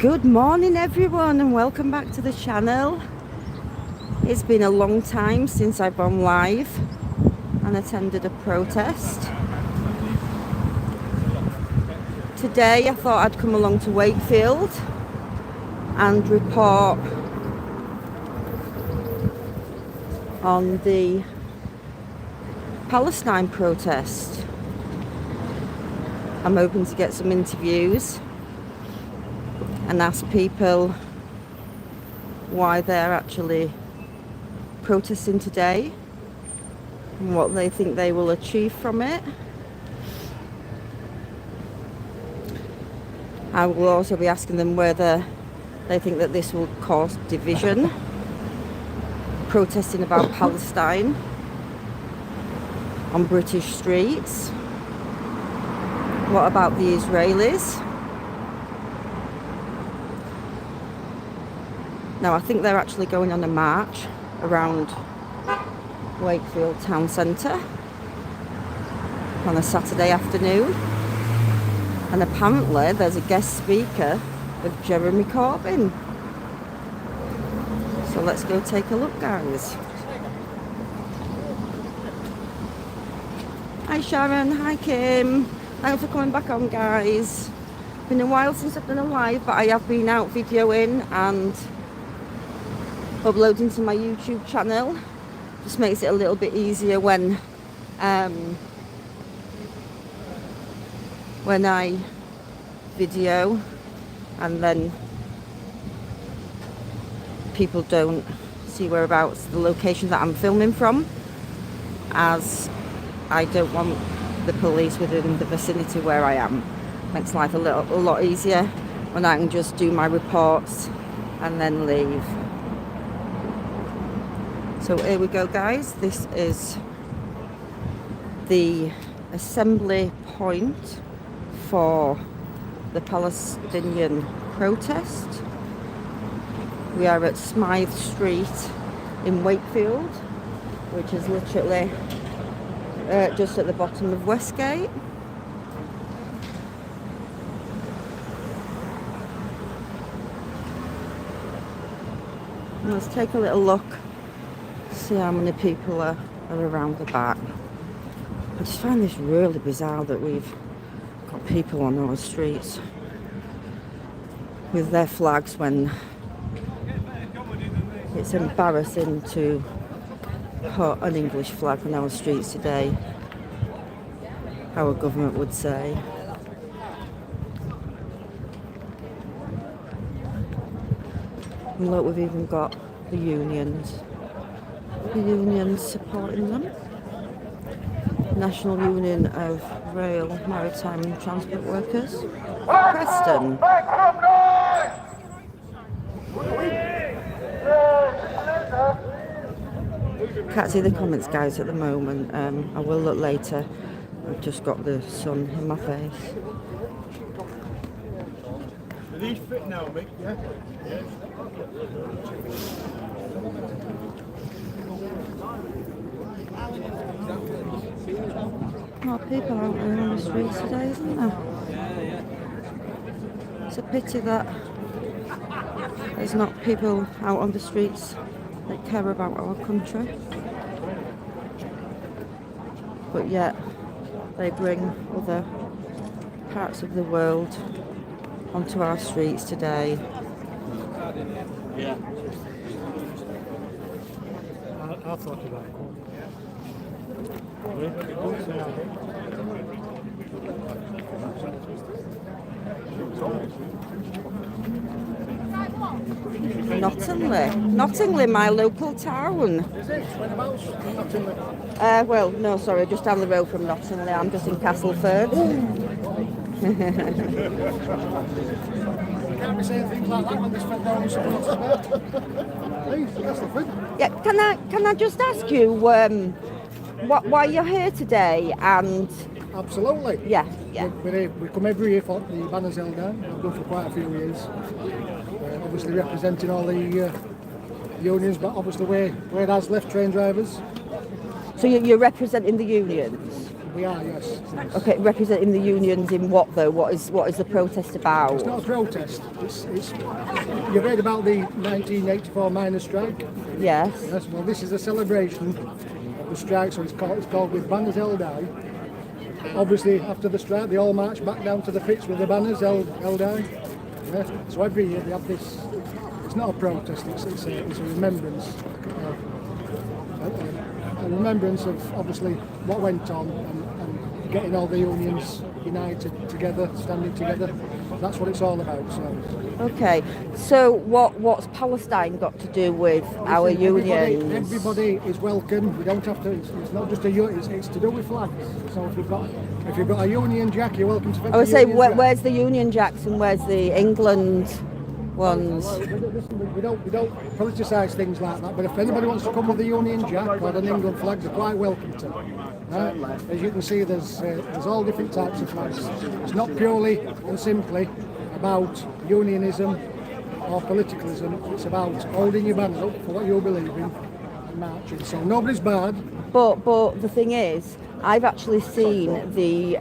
Good morning everyone and welcome back to the channel. It's been a long time since I've gone live and attended a protest. Today I thought I'd come along to Wakefield and report on the Palestine protest. I'm hoping to get some interviews and ask people why they're actually protesting today and what they think they will achieve from it. I will also be asking them whether they think that this will cause division, protesting about Palestine on British streets. What about the Israelis? Now I think they're actually going on a march around Wakefield town centre on a Saturday afternoon, and apparently there's a guest speaker with Jeremy Corbyn. So let's go take a look, guys. Hi Sharon, hi Kim. Thanks for coming back on, guys. Been a while since I've done a live, but I have been out videoing and uploading to my YouTube channel. Just makes it a little bit easier when I video, and then people don't see whereabouts the location that I'm filming from, as I don't want the police within the vicinity where I am. Makes life a lot easier when I can just do my reports and then leave. So here we go, guys. This is the assembly point for the Palestinian protest. We are at Smythe Street in Wakefield, which is literally just at the bottom of Westgate. Let's take a little look, see how many people are around the back. I just find this really bizarre that we've got people on our streets with their flags when it's embarrassing to put an English flag on our streets today, our government would say. And look, we've even got the unions supporting them. National Union of Rail, Maritime and Transport Workers, Preston. Can't see the comments, guys, at the moment. I will look later. I've just got the sun in my face. Are these fit now, Mick? Yeah? Yes. More people out there on the streets today, isn't there? It's a pity that there's not people out on the streets that care about our country. But yet they bring other parts of the world onto our streets today. Yeah. I thought of that. Nottingley, my local town. Is it? Whereabouts? Nottingley? Well, no, sorry, just down the road from Nottingley. I'm just in Castleford. Can't be saying things like that when this fed down supports. Please, Castleford. Yeah, can I just ask you why you're here today? And Absolutely. yeah. We come every year for the banners held down. We've done for quite a few years. Obviously representing all the unions, but obviously where it has left train drivers. So you're representing the unions? We are, yes. Okay, representing the unions in what though? What is the protest about? It's not a protest. It's you read about the 1984 miners' strike? Yes. Yes. Well, this is a celebration of the strike, so it's called With Banners Held High. Obviously, after the strike, they all march back down to the pits with the banners held high. Yeah. So every year they have this. It's not a protest. It's a remembrance. A remembrance of obviously what went on and getting all the unions united together, standing together. That's what it's all about. So. Okay, so what's Palestine got to do with our unions? Everybody is welcome. We don't have to. It's not just a union. It's to do with flags. So if you've got a Union Jack, you're welcome to. I would say where's the Union Jacks and where's the England ones? Well, listen, we don't politicise things like that. But if anybody wants to come with the Union Jack or an England flag, they're quite welcome to. Right? As you can see, there's all different types of flags. It's not purely and simply about unionism or politicalism. It's about holding your banner up for what you believe in and marching. So nobody's bad. But the thing is, I've actually seen the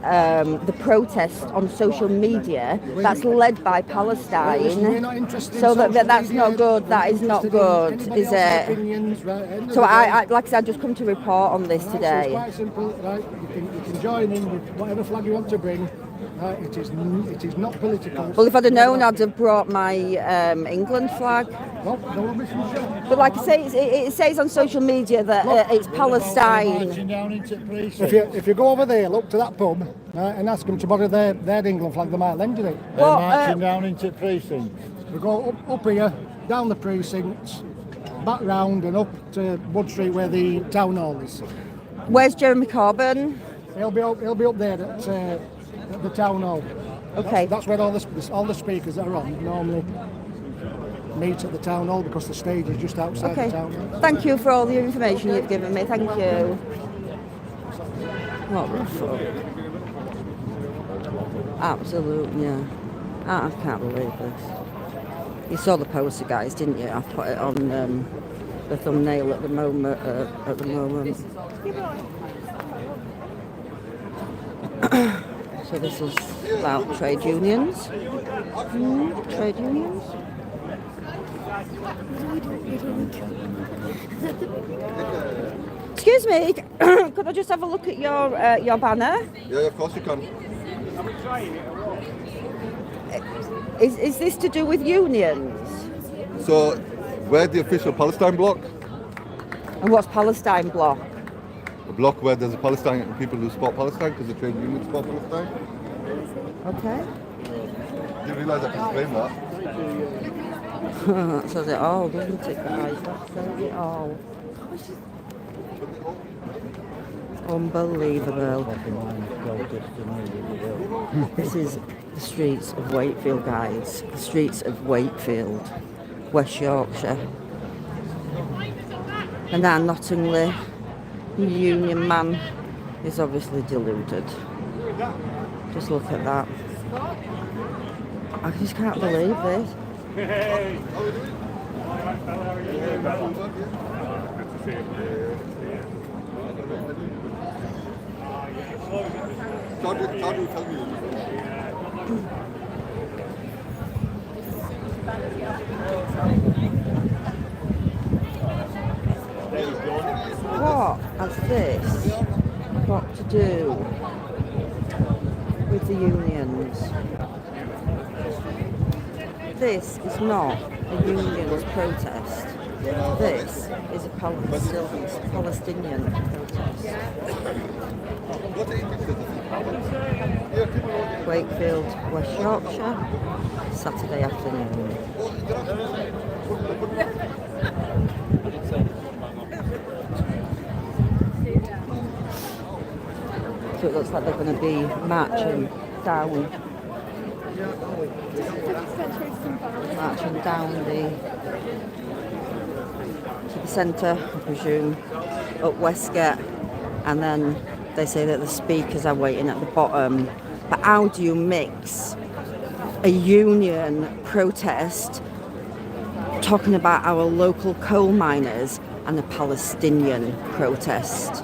protest on social media that's led by Palestine. Listen, we're not interested in so social that's media. not good. That is not good, Anybody is else's it? opinions, right? So I like I said, I've just come to report on this Right, so today. it's quite simple, right? You can join in with whatever flag you want to bring. Right? It is not political. Well, if I'd have known, I'd have brought my England flag. Well, no one listens to you. But like I say, it says on social media that it's Palestine. If you go over there, look to that pub, right, and ask them to borrow their England flag, they might lend you it. They're marching down into precinct. We go up here, down the precincts, back round and up to Wood Street where the town hall is. Where's Jeremy Corbyn? He'll be up there at the town hall. Okay. That's where all the speakers that are on normally meet at the town hall because the stage is just outside Okay. the town hall. Thank you for all the information you've given me. Thank you. What the fuck? Absolutely, yeah. I can't believe this. You saw the poster, guys, didn't you? I put it on the thumbnail at the moment. So this is about trade unions. Trade unions. Excuse me, could I just have a look at your banner? Yeah, of course you can. Is this to do with unions? So, we're the official Palestine bloc. And what's Palestine bloc? A bloc where there's a Palestine people who support Palestine because the trade unions support Palestine. Okay. Didn't realise I could explain that. That says it all, doesn't it, guys? That says it all. Unbelievable. This is the streets of Wakefield, guys. The streets of Wakefield, West Yorkshire. And our Nottingley union man is obviously deluded. Just look at that. I just can't believe this. What has this got to do with the unions? This is not a unions protest. This is a Palestinian protest. Wakefield, West Yorkshire, Saturday afternoon. So it looks like they're going to be marching down to the centre, I presume, up Westgate, and then they say that the speakers are waiting at the bottom. But how do you mix a union protest talking about our local coal miners and a Palestinian protest?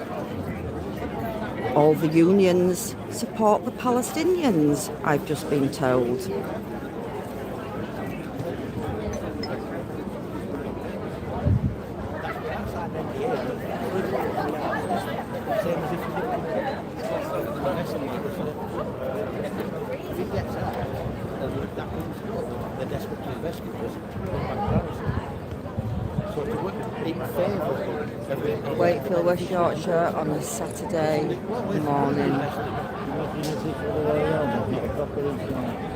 all the unions support the Palestinians, I've just been told. Wakefield, West Yorkshire on a Saturday morning.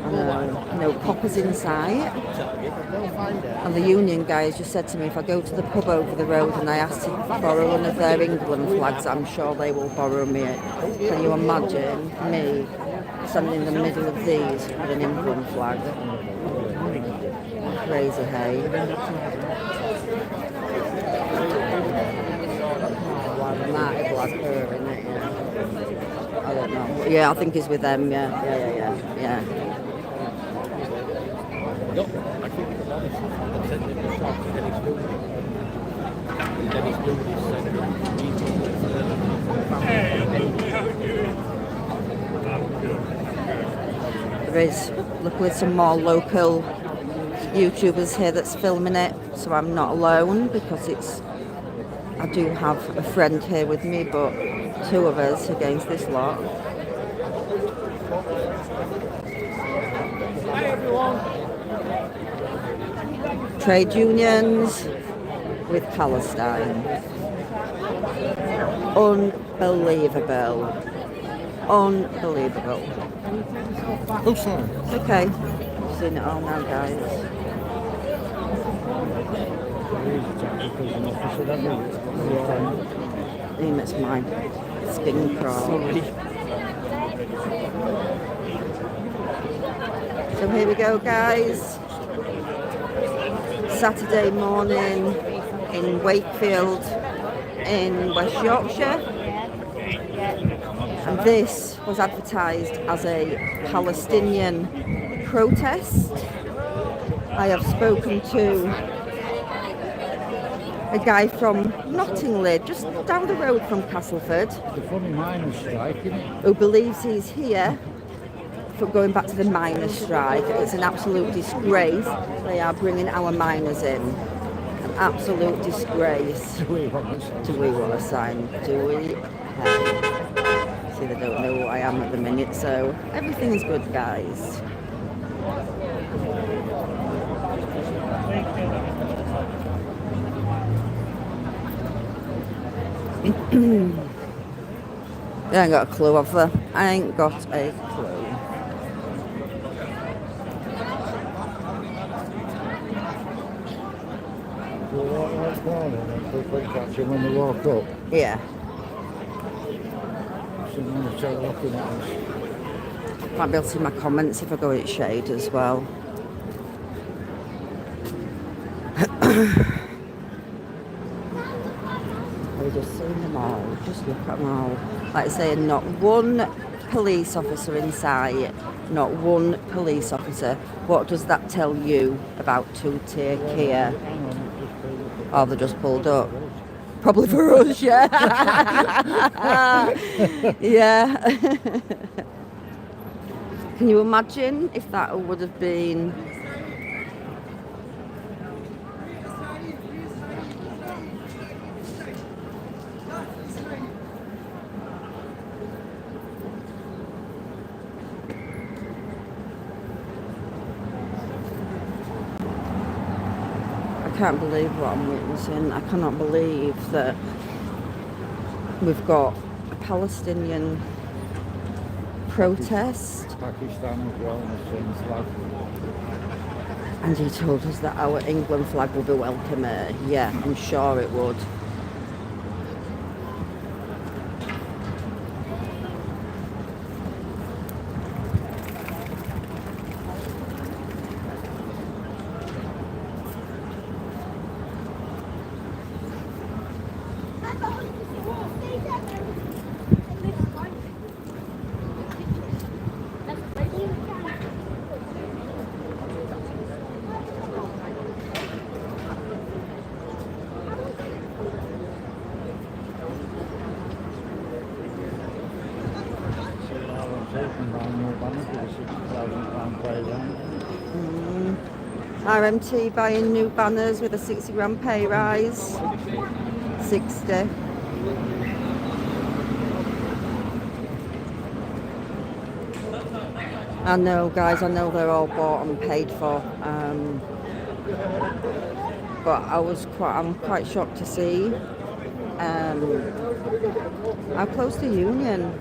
I know, no poppers in sight. And the union guys just said to me, if I go to the pub over the road and I ask to borrow one of their England flags, I'm sure they will borrow me it. Can you imagine me standing in the middle of these with an England flag? Crazy, hey? Marty Black her, isn't it? Yeah. I don't know. Yeah, I think he's with them. Yeah. There is, luckily, some more local YouTubers here that's filming it, so I'm not alone because I do have a friend here with me, but two of us against this lot. Hi everyone. Trade unions with Palestine. Unbelievable. Unbelievable. Oh, sorry. Okay, I've seen it all now, guys. It's my skin crawl. So here we go, guys. Saturday morning in Wakefield in West Yorkshire. And this was advertised as a Palestinian protest. I have spoken to a guy from Nottingham, just down the road from Castleford, The funny miners' strike, isn't it? who believes he's here for going back to the miners' strike. It's an absolute disgrace. They are bringing our miners in. An absolute disgrace. Do we want to Do we want to sign? Do we? See, they don't know who I am at the minute, so everything is good, guys. I ain't got a clue of her. I ain't got a clue. We'll walk right down and quickly catch them when they walk up. Yeah. Someone will start looking at us. Might be able to see my comments if I go in shade as well. We're just seeing them all. Just look at them all. Like I say, not one police officer in sight. Not one police officer. What does that tell you about two-tier Kia? Oh, they just pulled up. Probably for us, yeah. Yeah. Can you imagine if that would have been... I can't believe what I'm witnessing. I cannot believe that we've got a Palestinian protest. Pakistan as well, and the same flag. And he told us that our England flag will be welcome here. Yeah, I'm sure it would. RMT buying new banners with a 60 grand pay rise. 60. I know, guys, I know they're all bought and paid for. But I'm quite shocked to see how close the union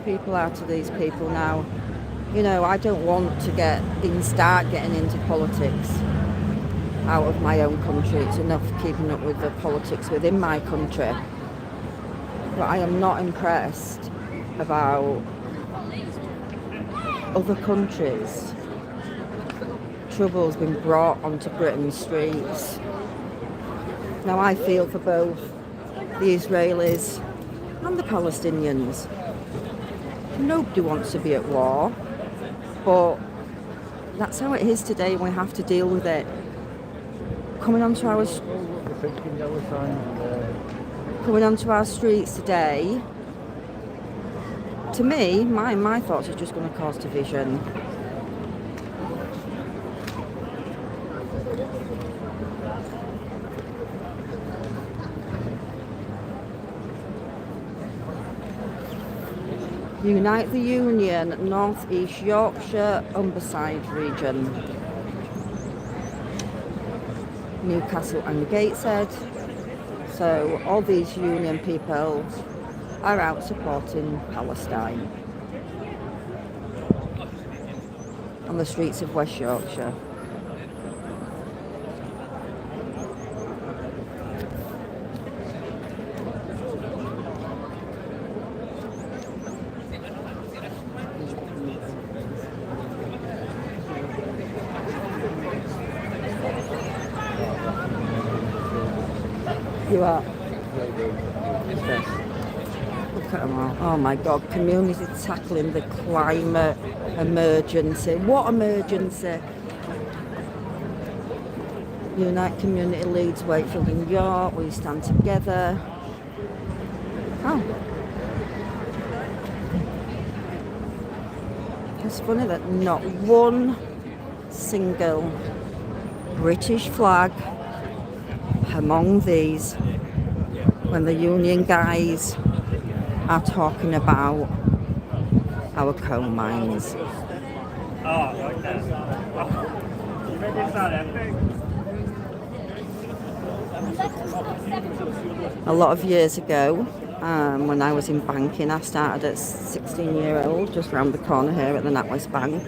people are to these people now. You know, I don't want to start getting into politics out of my own country. It's enough keeping up with the politics within my country. But I am not impressed about other countries. Trouble's been brought onto Britain's streets. Now I feel for both the Israelis and the Palestinians. Nobody wants to be at war, but that's how it is today, and we have to deal with it. Coming onto our streets today, to me, my thoughts are just going to cause division. Unite the Union, North East Yorkshire, Humberside region. Newcastle and Gateshead. So all these union people are out supporting Palestine on the streets of West Yorkshire. You are. Look at them all. Oh my God, community tackling the climate emergency. What emergency? Unite community leads Wakefield and York. We stand together. Oh. It's funny that not one single British flag among these when the union guys are talking about our coal mines. A lot of years ago, when I was in banking, I started at 16-year-old, just round the corner here at the NatWest Bank,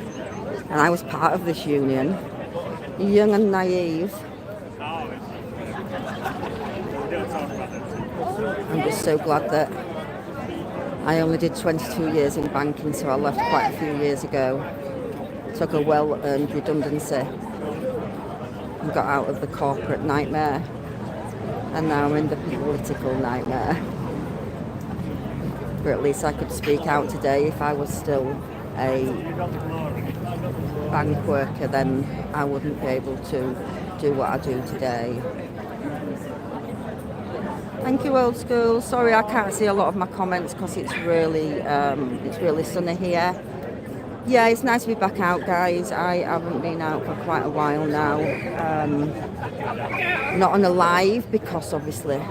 and I was part of this union, young and naive. I'm just so glad that I only did 22 years in banking, so I left quite a few years ago. Took a well-earned redundancy and got out of the corporate nightmare, and now I'm in the political nightmare. But at least I could speak out today. If I was still a bank worker, then I wouldn't be able to do what I do today. Thank you, old school. Sorry I can't see a lot of my comments because it's really sunny here. Yeah, it's nice to be back out, guys. I haven't been out for quite a while now. Not on a live because obviously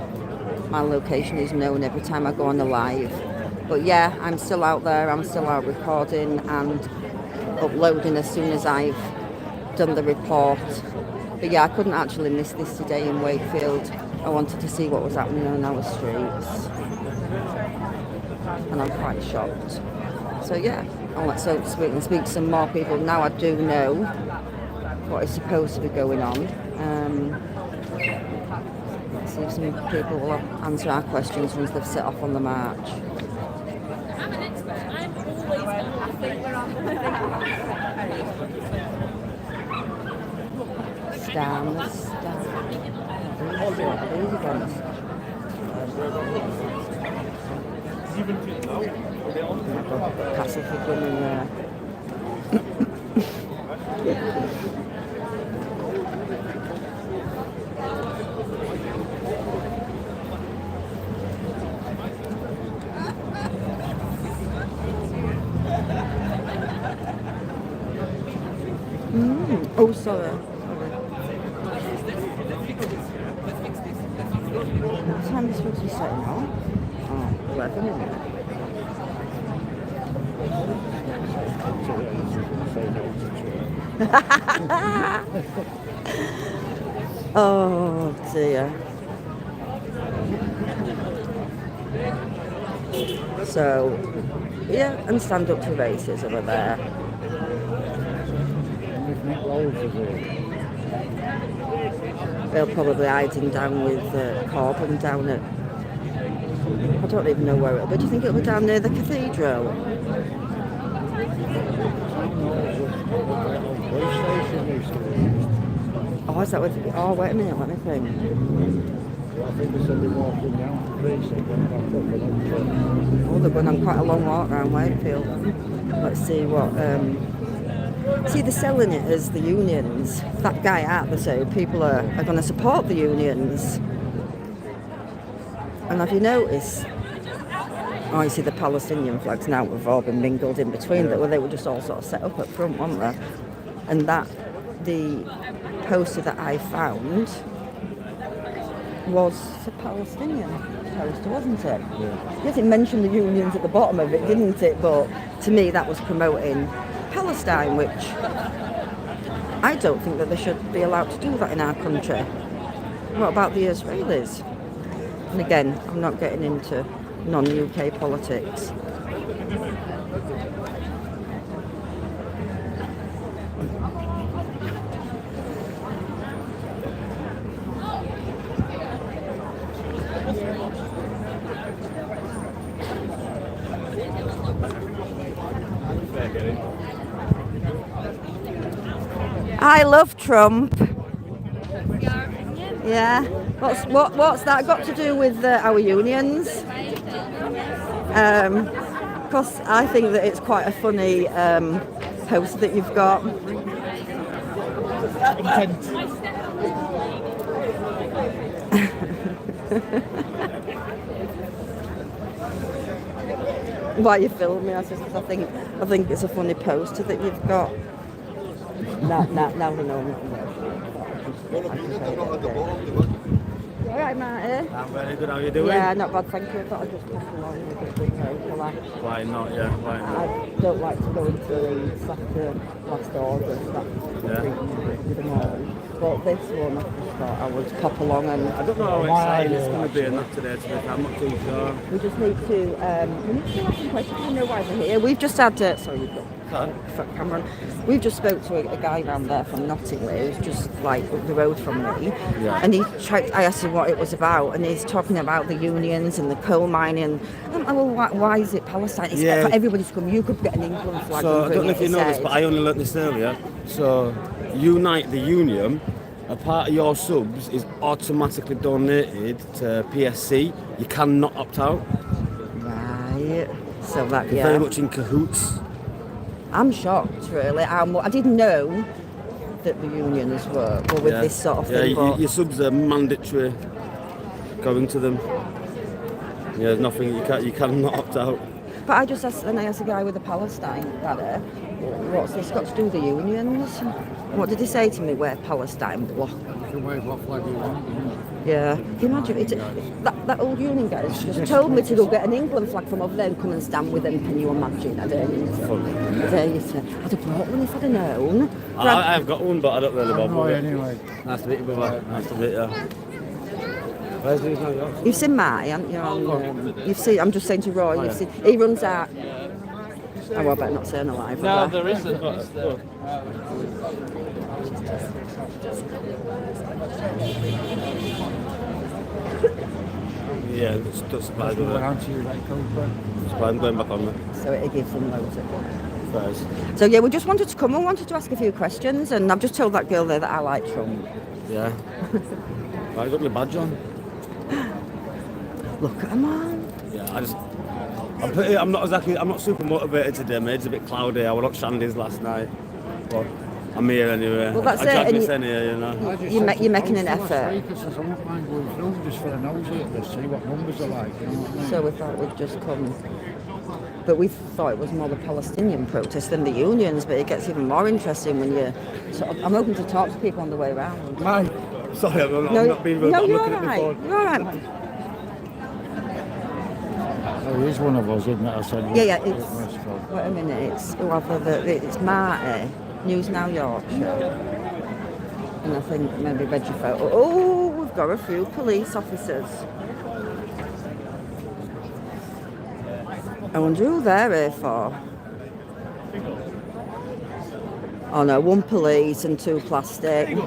my location is known every time I go on a live. But yeah, I'm still out there. I'm still out recording and uploading as soon as I've done the report. But yeah, I couldn't actually miss this today in Wakefield. I wanted to see what was happening on our streets, and I'm quite shocked. So yeah, let's hope and speak to some more people. Now I do know what is supposed to be going on. Let's see if some people will answer our questions once they've set off on the march. I'm an expert. I'm always Stand. Castle for women there. Oh, sorry. What time is supposed to be setting on? Oh, 11, isn't it? Oh dear. So, yeah, and stand up to races over there. They'll probably hiding down with Corbyn down at, I don't even know where it'll be. Do you think it'll be down near the cathedral? Oh, is that what? Oh, wait a minute, let me think. I think they said they're walking down the precinct and back up and Oh, they're going on quite a long walk around Wakefield. Let's see what. See, they're selling it as the unions. That guy out there, so people are going to support the unions. And have you noticed? Oh, you see the Palestinian flags now have all been mingled in between. That they were just all sort of set up front, weren't they? And that the poster that I found was a Palestinian poster, wasn't it? Yeah. Yes, it mentioned the unions at the bottom of it, didn't it? But to me, that was promoting Palestine, which I don't think that they should be allowed to do that in our country. What about the Israelis? And again, I'm not getting into non-UK politics. I love Trump. Yeah. What's that got to do with our unions? Because I think that it's quite a funny post that you've got. Why are you filming me? I think it's a funny poster that you've got. Now we know. All right, Marty. I'm very good. How are you doing? Yeah, not bad, thank you. I thought I'd just pass along a bit quick note. Why not? Yeah, why not? I don't like to go into Leeds after last August. That's with them all. But this one, I just thought I would pop along and. I don't know how exciting it's going to be enough today. I'm not too sure. We just need to ask some questions. You know why we're here. We've just had. Sorry, you've got. Cameron. We've just spoke to a guy around there from Nottingham, who's just like up the road from me, and I asked him what it was about, and he's talking about the unions and the coal mining. Well, why is it Palestine? It's for everybody to come. You could get an England flag. So and I don't know if you know this, but I only learnt this earlier. So Unite the Union, a part of your subs is automatically donated to PSC. You cannot opt out. Right. So that You're very much in cahoots. I'm shocked, really. I didn't know that the unions were with this sort of thing. Yeah, your subs are mandatory going to them. Yeah, there's nothing you cannot opt out. But I asked a guy with the Palestine banner, what's this got to do with the unions? What did he say to me? Wear Palestine block. You can wave what flag you want. Yeah. Can you imagine? That old union guy just told me to go get an England flag from over there and come and stand with them. Can you imagine? I dare you to. I'd have brought one if I'd have known. I've got one, but I don't really bother with it. Anyway. Nice to meet you, brother. Nice to meet you. Where's these now? You've seen Marty, haven't you? You've seen. I'm just saying to Roy. You've seen. He runs out. Oh, well, I better not say on alive. No, there isn't. Yeah, it's supplied with it. I'm going back on there. So it gives them loads of Fairs. So yeah, we just wanted to come and wanted to ask a few questions, and I've just told that girl there that I like Trump. Yeah. I got my badge on. Look at him on. Yeah, I'm not super motivated today, mate. It's a bit cloudy. I was at Shandy's last night. But I'm here anyway. Well, that's I dragged it. this in here, you know. You're making an effort. I won't mind going through just for a nosy at this, see what numbers are like. You know what I mean? So we thought we'd just come. But we thought it was more the Palestinian protest than the unions, but it gets even more interesting when you I'm hoping to talk to people on the way around. Mate, Sorry, I'm not being rude. No, I'm you're looking at my alright. phone. You're alright. Oh, he's one of us, isn't it? I said. Yeah, it's. Wait a minute. It's whoever it's Marty, News Now Yorkshire, and I think maybe Reggie Photo. Oh, we've got a few police officers. I wonder who they're here for. Oh no, one police and two plastic.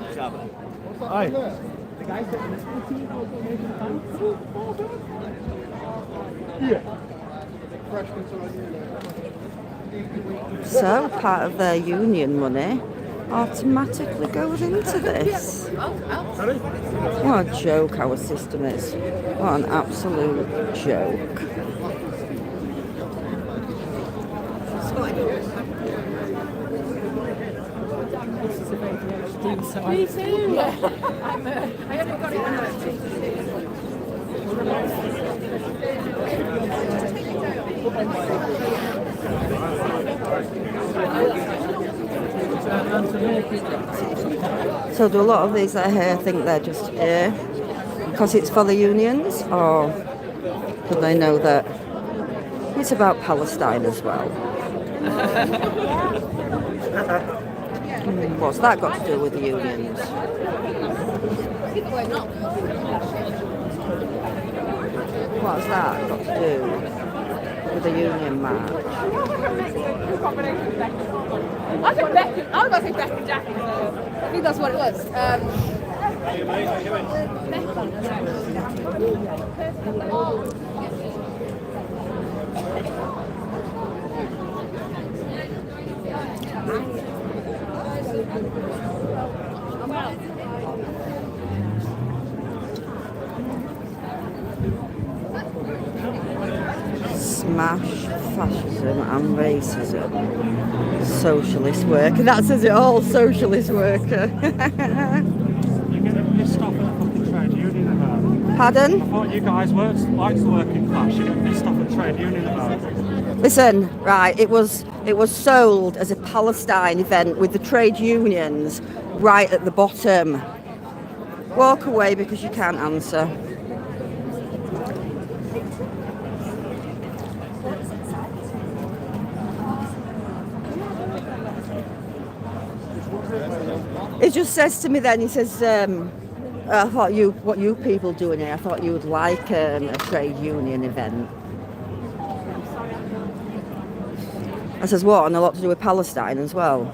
So part of their union money automatically goes into this. What a joke our system is. What an absolute joke. Me too. Yeah. I haven't got it on So do a lot of these that are here think they're just here because it's for the unions, or do they know that it's about Palestine as well? What's that got to do with the unions? What's that got to do with the union march? I think Beck. I was going to say Beck and Jackie. I think that's what it was. Smash fascism and racism. Socialist worker. That says it all, socialist worker. You're getting pissed off at the fucking trade union about it. Pardon? I thought you guys liked the working class. You're getting pissed off at the trade union about it. Listen, right, it was sold as a Palestine event with the trade unions right at the bottom. Walk away because you can't answer. It just says to me then, he says, I thought what you people doing here, I thought you would like a trade union event. I says, what, and a lot to do with Palestine as well.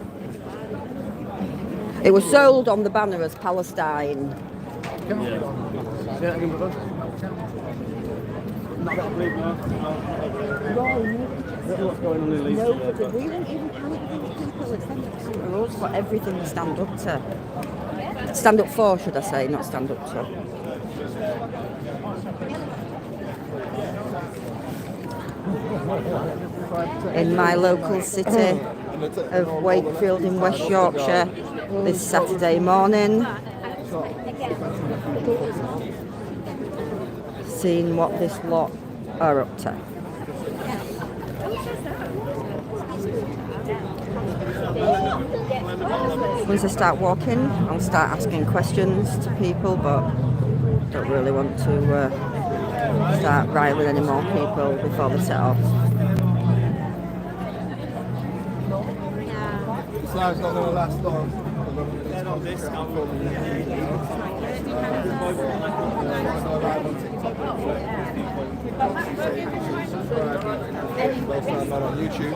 It was sold on the banner as Palestine. No, but we don't even count these people. It's them that suit us for everything we stand up to. Stand up for, should I say, not stand up to. In my local city of Wakefield in West Yorkshire this Saturday morning. Seeing what this lot are up to. Once I start walking, I'll start asking questions to people, but don't really want to start riling any more people before they set off. This live's not going to last long. On YouTube.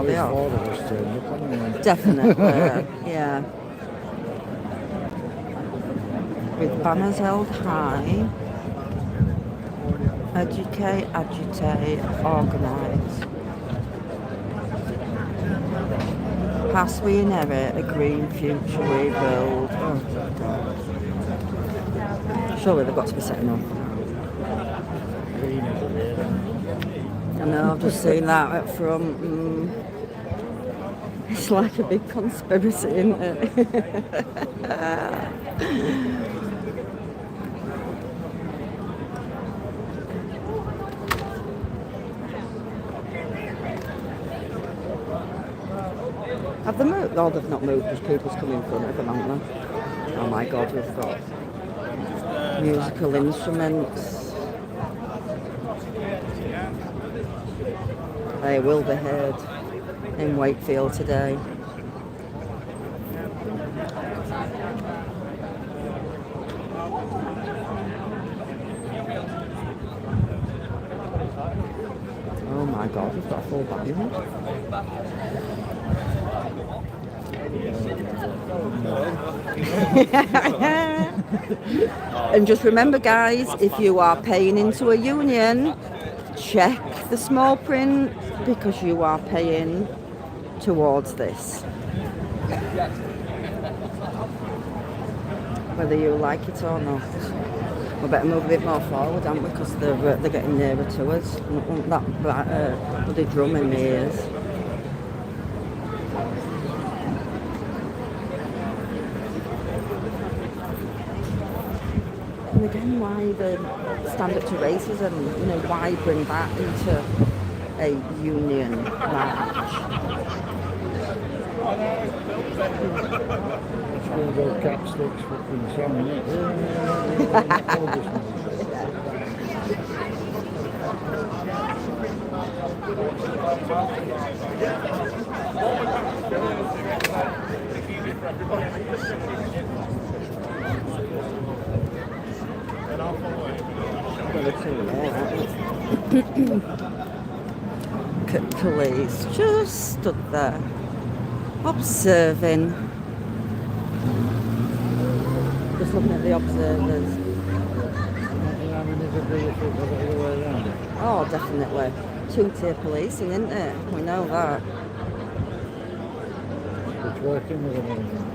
Are they There's off? 4 of us turned up anyway. Definitely, yeah. With banners held high. Educate, agitate, organise. Past we inherit, a green future we build. Oh, God. Surely they've got to be setting off. Green is there. I know, I've just seen that up front. It's like a big conspiracy, isn't it? Have they moved? No, they've not moved because people's coming in front of them, haven't they? Oh my God, we've got musical instruments. They will be heard in Wakefield today. Oh my God, we've got a full band. And just remember, guys, if you are paying into a union, check the small print because you are paying towards this. Whether you like it or not. We better move a bit more forward, haven't we? Because they're getting nearer to us. I don't want that bloody drum in my ears. And again, why the stand up to racism? You know, why bring that into a union march? It's one of those capsticks fucking song, isn't Police just stood there observing, just looking at the observers. Oh, definitely. Two-tier policing, isn't it? We know that. It's working with them.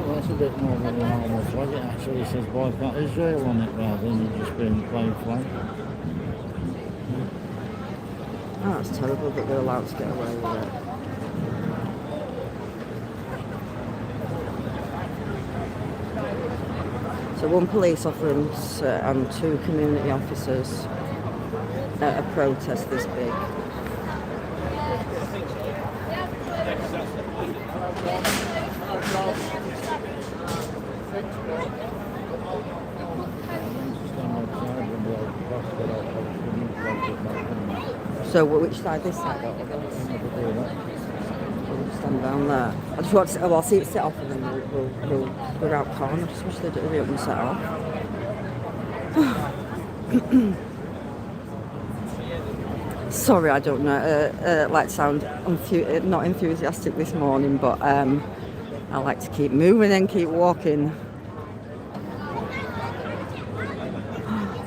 That's a bit more than a normal flag. It actually says boycott Israel on it rather than it just being plain flag. Oh, it's terrible that they're allowed to get away with it. So one police officer and 2 community officers at a protest this big. So which side? This side? We'll stand down there. I just want to, I'll see it set off and then we're out corner. I just wish they'd hurry up and set off. Sorry, I don't know, like sound not enthusiastic this morning, but I like to keep moving and keep walking.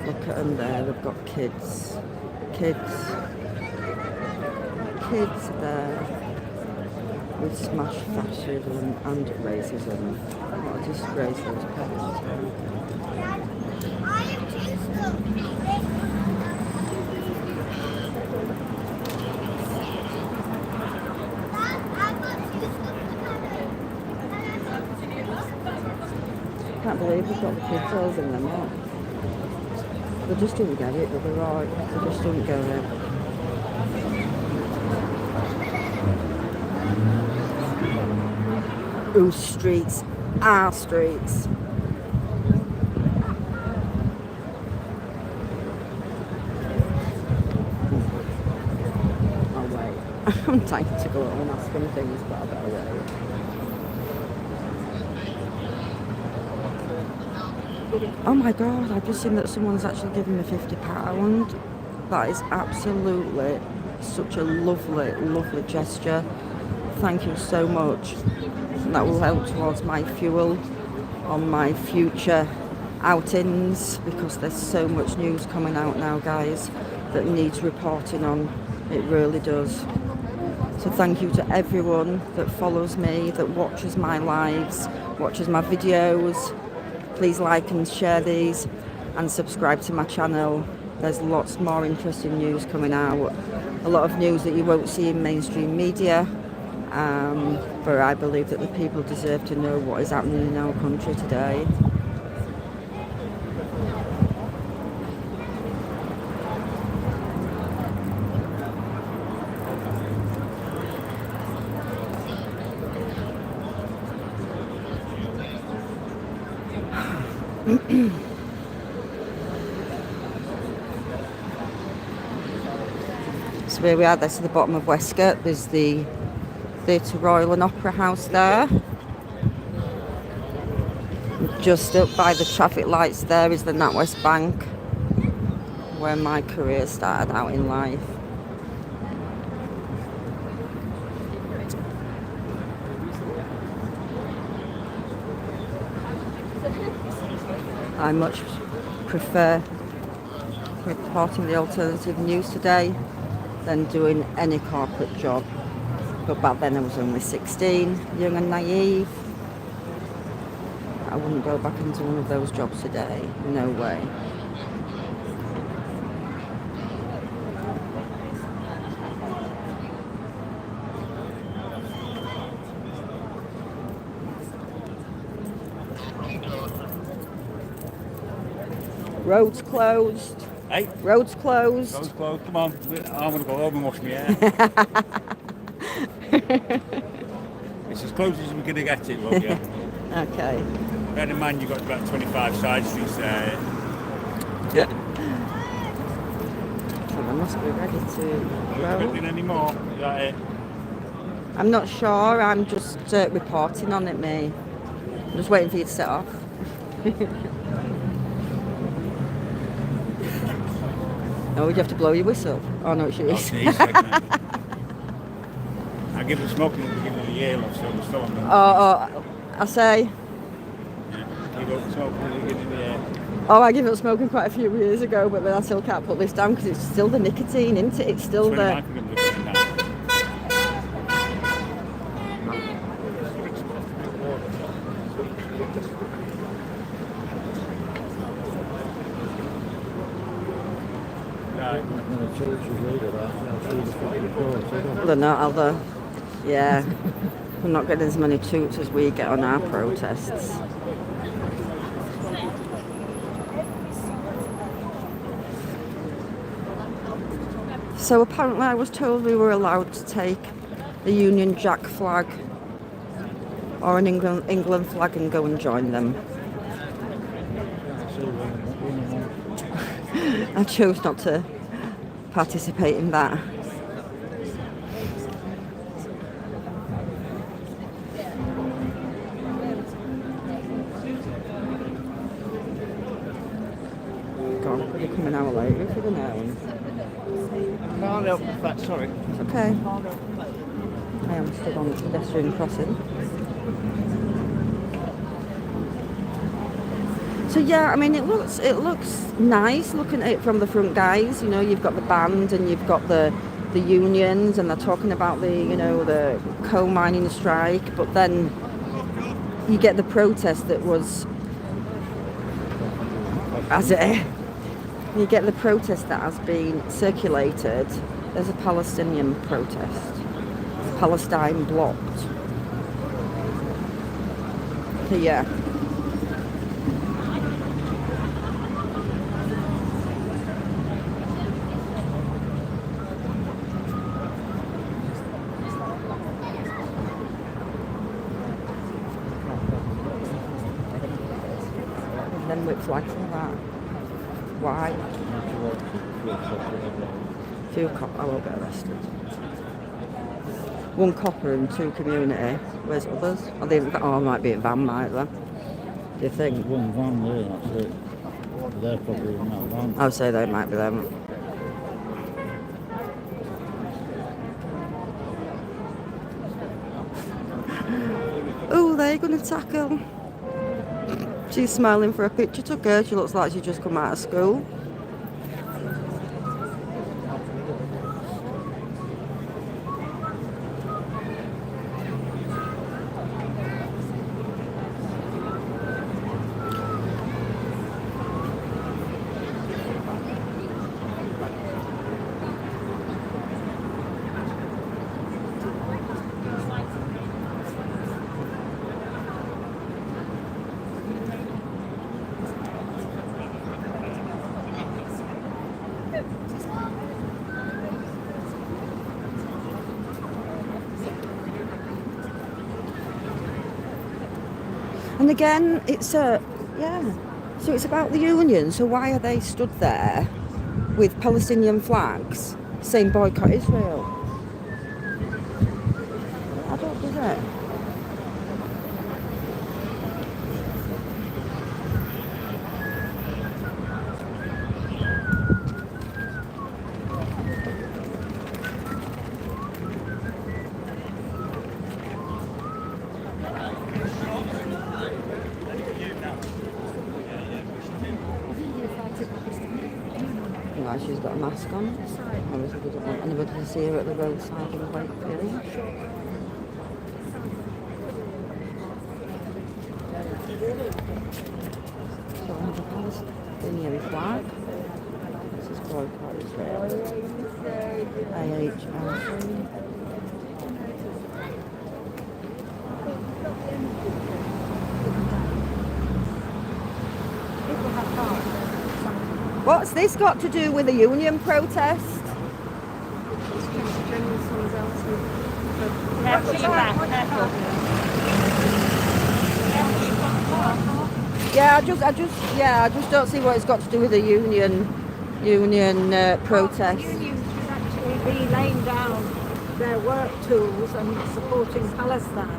Look at them there, they've got kids there with smash fascism and racism. What a disgrace those parents. I can't believe we've got the kids holding them up. They just don't get it, but they're right. They just don't get it. whose streets are streets. Oh wait, I'm trying to go and ask him things, but I better wait. Oh my god, I've just seen that someone's actually given me £50. That is absolutely such a lovely, lovely gesture. Thank you so much. And that will help towards my fuel on my future outings, because there's so much news coming out now, guys, that needs reporting on. It really does. So thank you to everyone that follows me, that watches my lives, watches my videos. Please like and share these and subscribe to my channel. There's lots more interesting news coming out. A lot of news that you won't see in mainstream media. But I believe that the people deserve to know what is happening in our country today. So here we are, that's at the bottom of Westgate. There's the Theatre Royal and Opera House there. Just up by the traffic lights there is the NatWest Bank, where my career started out in life. I much prefer reporting the alternative news today than doing any corporate job. But back then I was only 16, young and naive. I wouldn't go back into one of those jobs today. No way. Roads closed. Hey, Roads closed. road's closed. Come on, I'm going to go home and wash my hair. It's as close as we're going to get it, love, yeah. Okay. Bear in mind, you've got about 25 side streets there. So I must be ready to roll. Expecting any more? Is that it? I'm not sure. I'm just reporting on it, me. I'm just waiting for you to set off. Oh, would you have to blow your whistle? Oh no, it's yours. Oh, geez, I give it smoking at the beginning of the year, love, so we're still on that. Oh, I say. Yeah. You go smoking at the beginning of the year. Oh, I gave up smoking quite a few years ago, but then I still can't put this down because it's still the nicotine, isn't it? It's still the. They're not, are they? Yeah. We're not getting as many toots as we get on our protests. So apparently I was told we were allowed to take the Union Jack flag or an England flag and go and join them. I chose not to participate in that. God, you're coming out later for the known. Can't help the fact, sorry. It's okay. I am stood on the pedestrian crossing. So yeah, I mean it looks nice looking at it from the front, guys. You know, you've got the band and you've got the unions, and they're talking about the coal mining strike, but then you get the protest that was you get the protest that has been circulated as a Palestinian protest. Palestine blocked. So yeah. them whip flags and that. Why? I won't get arrested. 1 copper and 2 community. Where's others? I might be in van, might they? Do you think? One van there, that's it. They're probably in that van. I'll say they might be them. Oh, they're going to tackle. She's smiling for a picture took her. She looks like she just come out of school. And again, it's yeah. So it's about the union. So why are they stood there with Palestinian flags saying boycott Israel? I don't get it. Why she's got a mask on. Obviously we don't want anybody to see her at the roadside in Wakefield. So I have a Palestinian flag. This is boycott Israel. AHL. What's this got to do with a union protest? Yeah, I just don't see what it's got to do with a union protest. Unions should actually be laying down their work tools and supporting Palestine.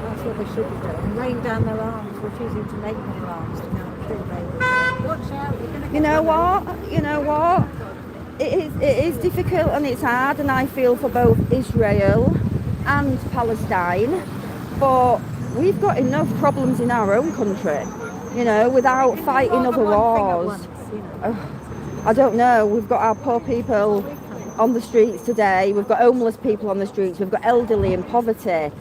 That's what they should be doing. Laying down their arms, refusing to make more arms. Watch out! You know what? It is difficult and it's hard, and I feel for both Israel and Palestine. But we've got enough problems in our own country, without fighting other wars. I don't know. We've got our poor people on the streets today. We've got homeless people on the streets. We've got elderly in poverty.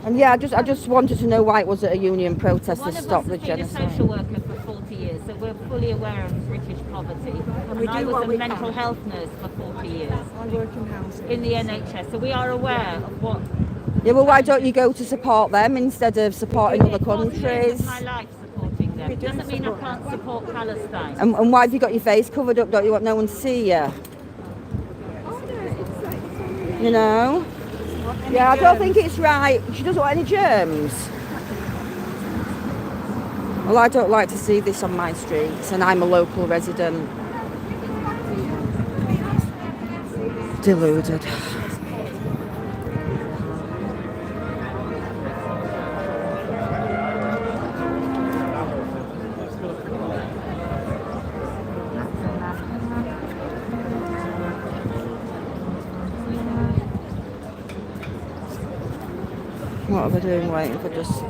And yeah, I just wanted to know why it was at a union protest to stop the genocide. I'm a social worker for 40 years, so we're fully aware of British poverty. And I was a mental health nurse for 40 years. I work in housing. In the NHS, so we are aware of what... Yeah, well, why don't you go to support them instead of supporting other countries? My life supporting them. It doesn't mean I can't support Palestine. And why have you got your face covered up? Don't you want no one to see you? Yeah, I don't think it's right. She doesn't want any germs. Well, I don't like to see this on my streets, and I'm a local resident. Deluded. What are they doing, waiting for just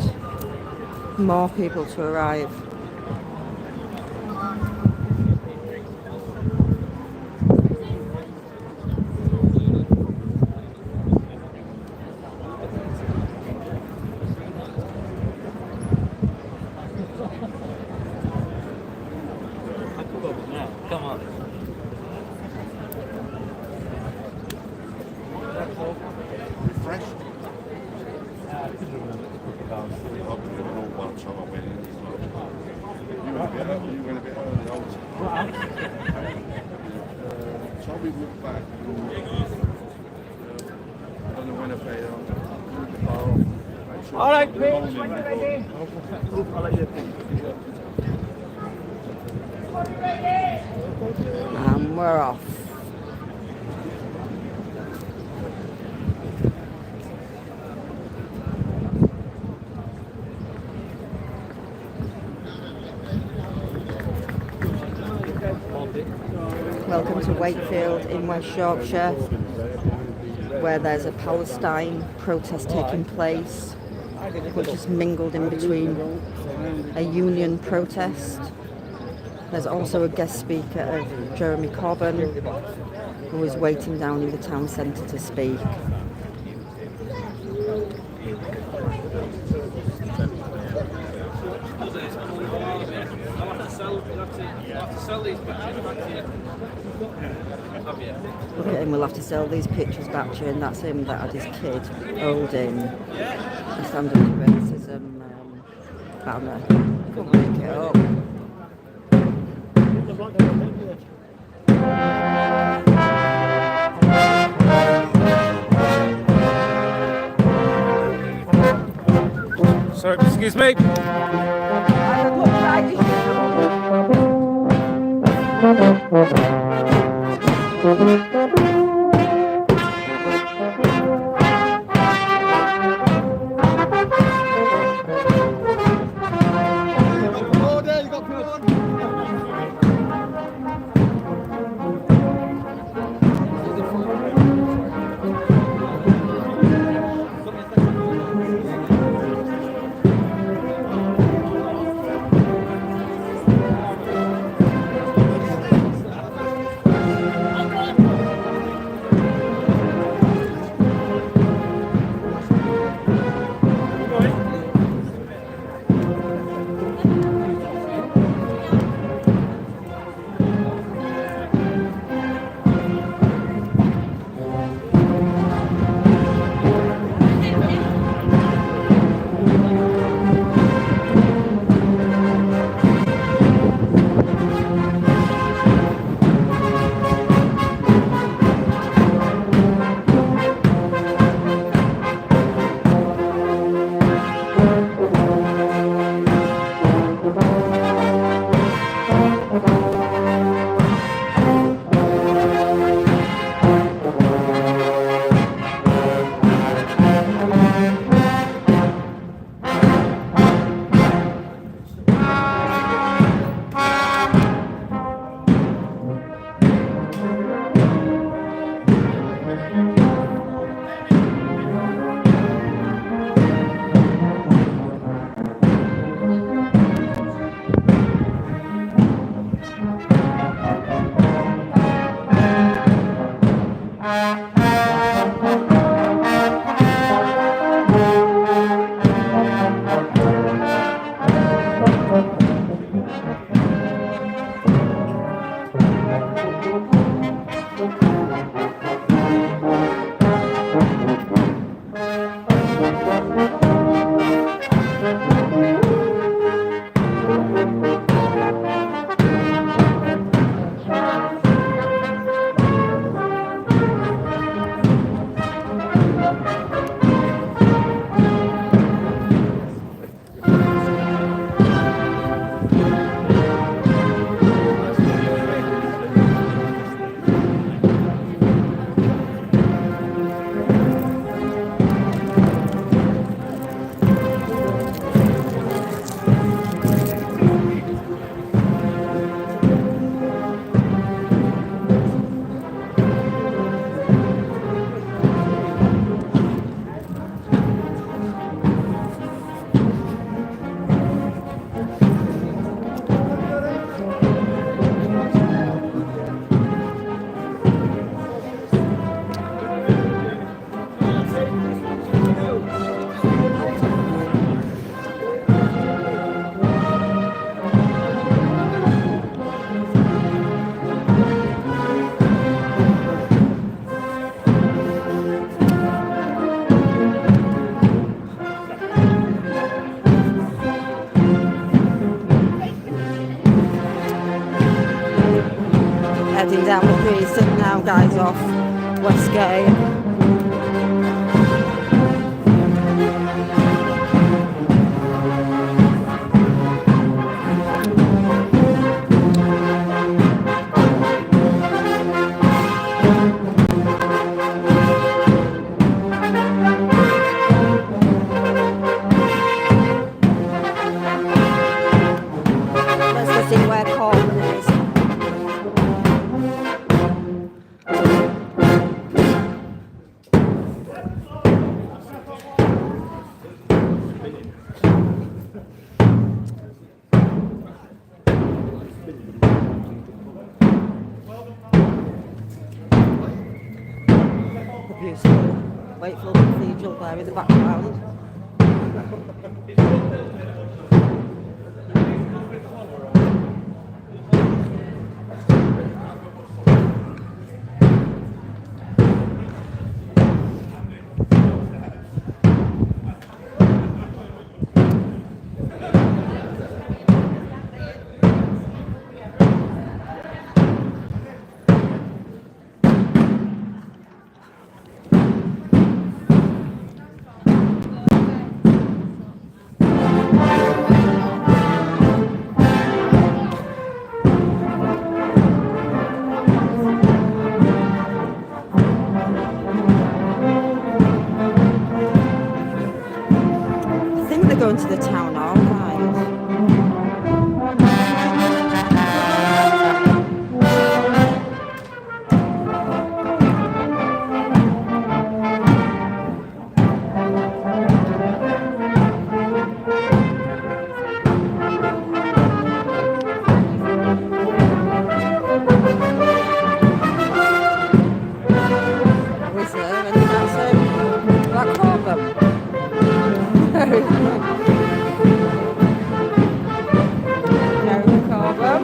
more people to arrive? Come on. Refreshed. You went a bit early, so we walked back. I don't know when I paid on. The car off. All right, Paige, when you're ready. I'll let you. And we're off. Welcome to Wakefield in West Yorkshire, where there's a Palestine protest taking place, which is mingled in between a union protest. There's also a guest speaker of Jeremy Corbyn, who is waiting down in the town centre to speak. Look at him, we'll have to sell these pictures back to you, and that's him that had his kid holding a stand up to racism banner. Couldn't make it up. Sorry, excuse me. Heading down the precinct now, guys, off Westgate. Beautiful Wakefield Cathedral there in the background. I think they're going to the town hall, guys. Was there any that's Black Carbon? No carbon.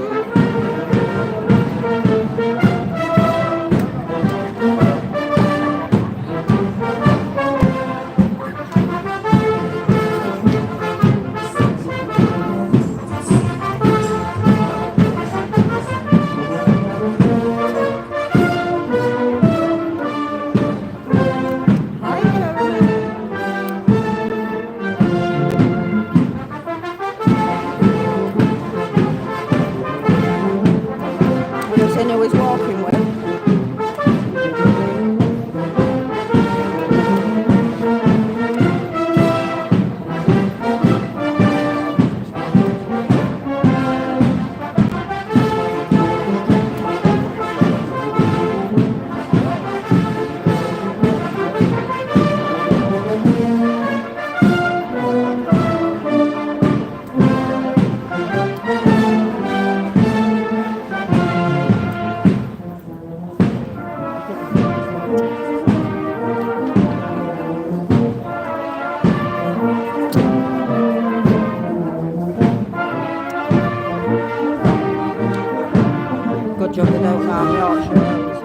Hi, Carolyn. Does he know he's walking with? Good job they don't harm Yorkshire roads.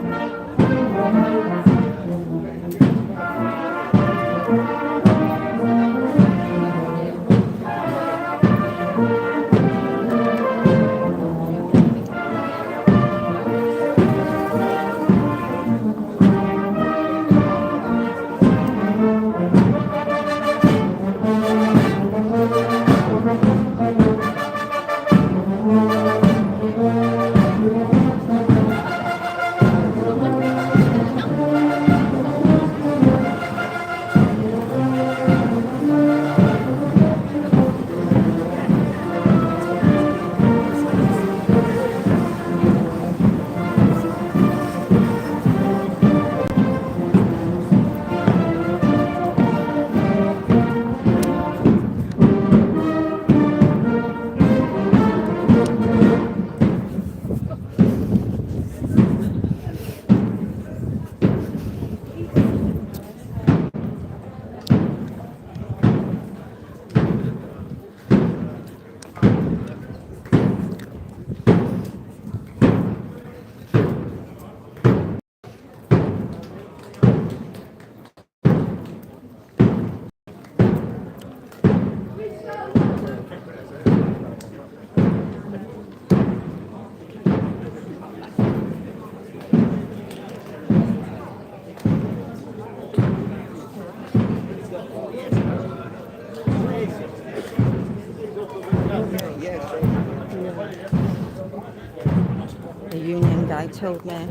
The union guy told me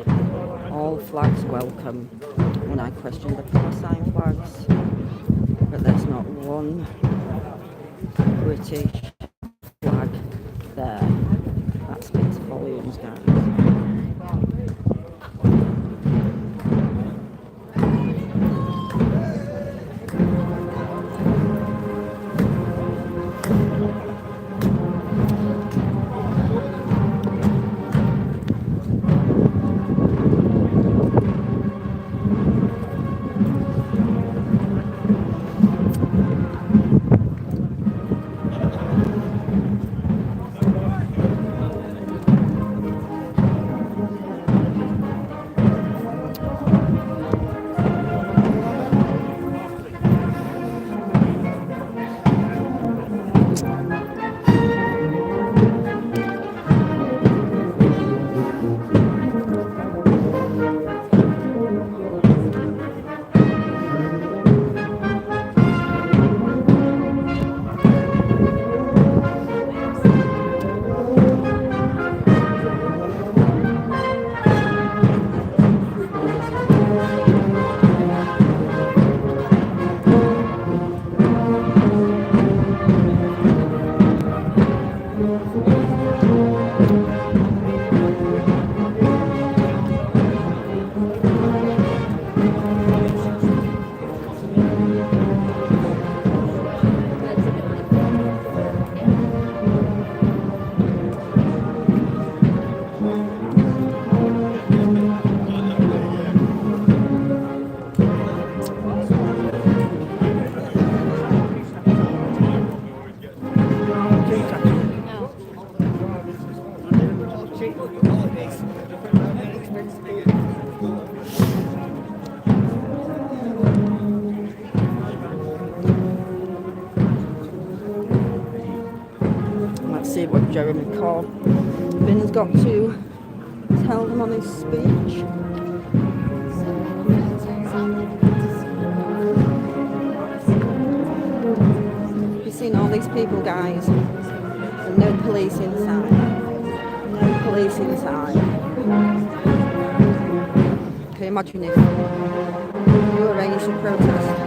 all flags welcome when I questioned the Palestine flags, but there's not one British flag there. That speaks volumes, guys. Jeremy Corbyn's got to tell them on his speech. You've seen all these people, guys, and no police inside. No police inside. Can you imagine if you arranged a protest?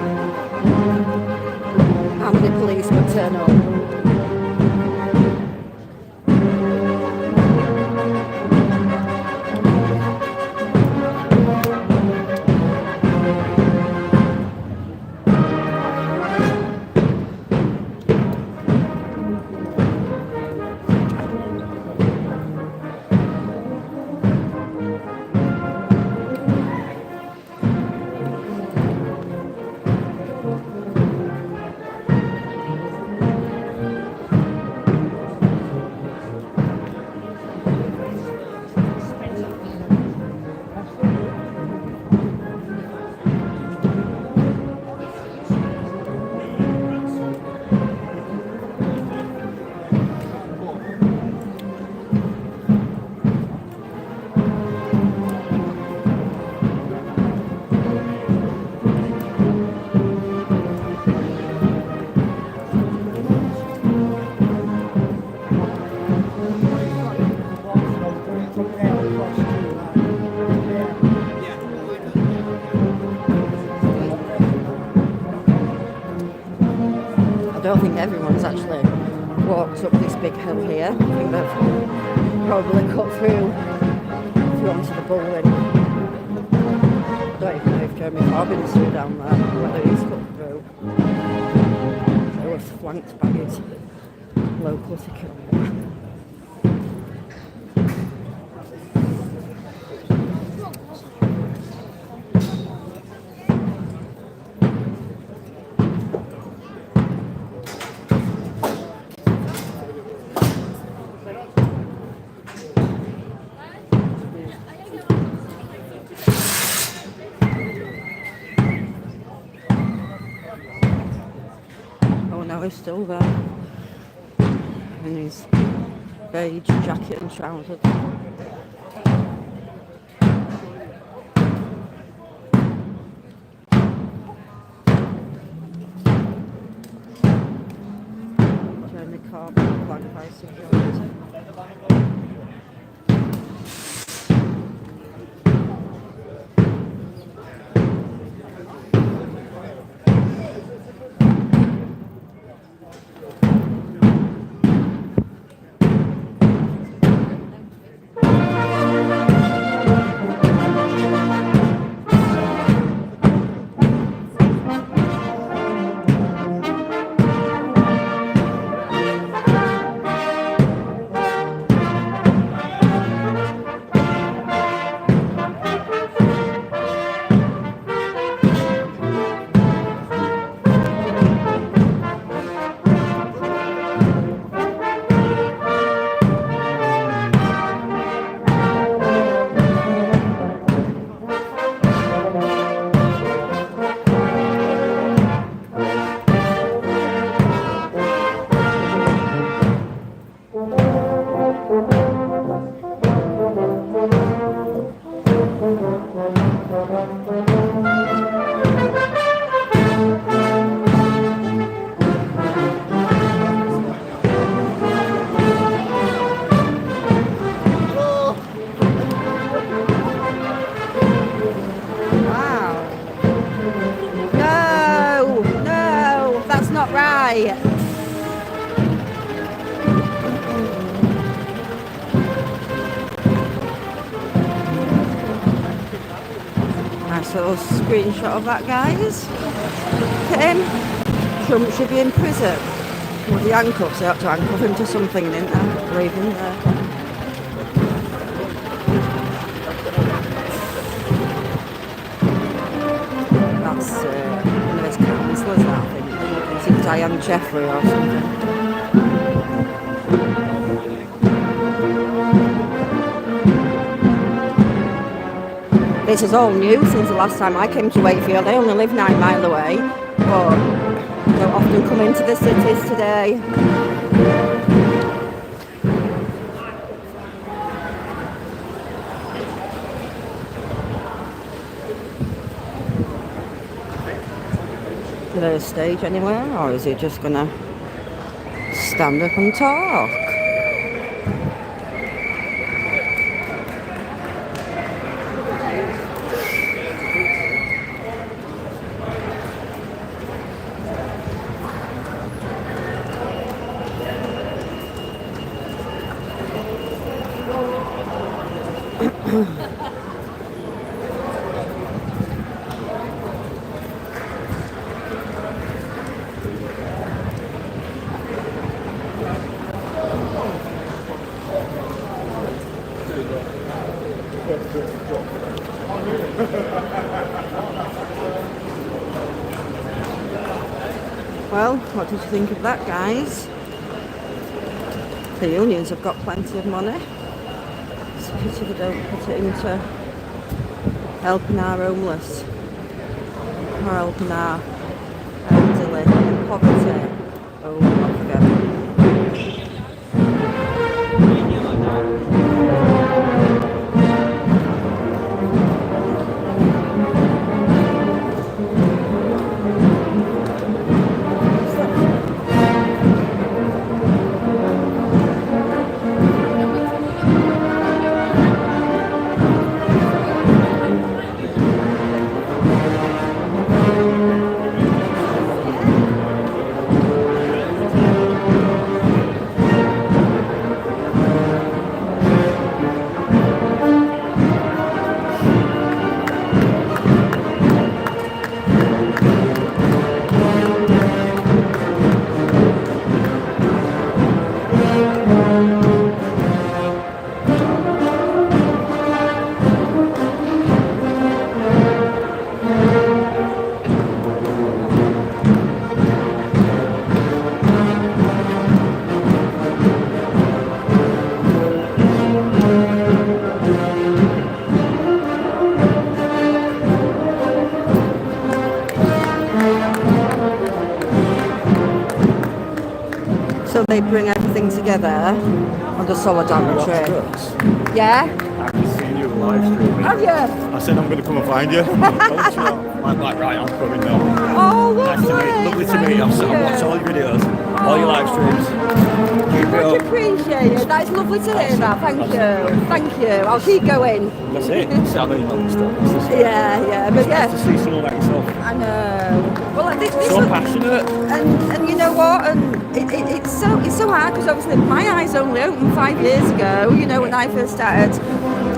How many police would turn up? I don't think everyone's actually walked up this big hill here. I think they've probably cut through onto the Bullwyn. I don't even know if Jeremy Corbyn's still down there, whether he's cut through. They were flanked by his local security. He's still there in his beige jacket and trousers. Jeremy Corbyn, flanked by security. Nice little screenshot of that, guys. Look at him. Trump should be in prison. With the handcuffs, they have to handcuff him to something, didn't they? Leave him there. That's one of his counsellors, that, I think. Is it Diane Jeffrey or something? This is all new since the last time I came to Wakefield. I only live 9 miles away, but I don't often come into the cities today. first stage anywhere, or is he just gonna stand up and talk? Well, what did you think of that, guys? The unions have got plenty of money. It's a pity they don't put it into helping our homeless or helping our elderly in poverty. Oh, I forget. So they bring everything together under solidarity. Yeah? I've just seen you live streaming. Have you? I said I'm going to come and find you. I'm like, right, I'm coming now. Oh, lovely. Lovely to meet you. I've watched all your videos, all your live streams. Keep it Much up. appreciated. That's lovely to hear that. Thank you. Thank you. I'll keep going. That's it. I know you know this stuff. Yeah, but yeah. Nice to see someone like yourself. I know. Well, this So passionate. and you know what? And it's so hard because obviously my eyes only opened 5 years ago. You know, when I first started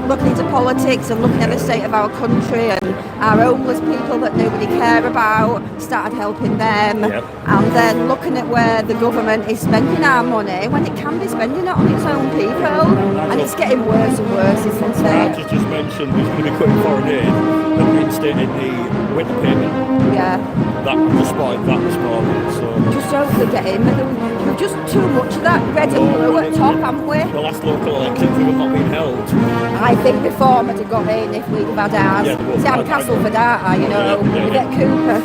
looking into politics and looking at the state of our country and our homeless people that nobody care about, started helping them, and then looking at where the government is spending our money when it can be spending it on its own people, and it's getting worse and worse, isn't it? I just mentioned there's going to be cutting foreign aid and reinstating the winter payment. Yeah. That just spotted that this morning. So just don't forget him. We've just too much of that red and blue at top, haven't we? The last local elections have not been held. I think reform would have got in if we'd have had ours. Yeah, See, I'm Castleford, aren't I? You know, we get Cooper.